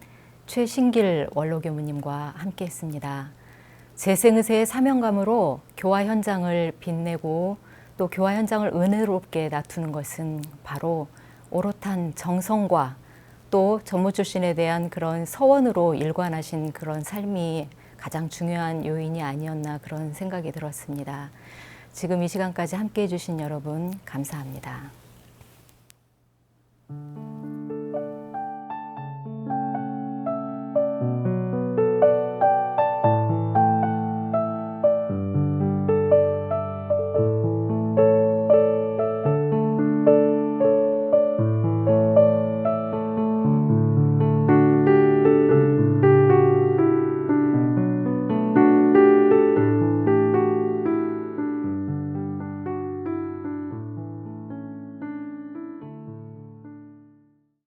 최신길 원로교무님과 함께했습니다. 재생의세의 사명감으로 교화 현장을 빛내고 또 교화 현장을 은혜롭게 놔두는 것은 바로 오롯한 정성과 또 전무 출신에 대한 그런 서원으로 일관하신 그런 삶이 가장 중요한 요인이 아니었나, 그런 생각이 들었습니다. 지금 이 시간까지 함께해 주신 여러분 감사합니다.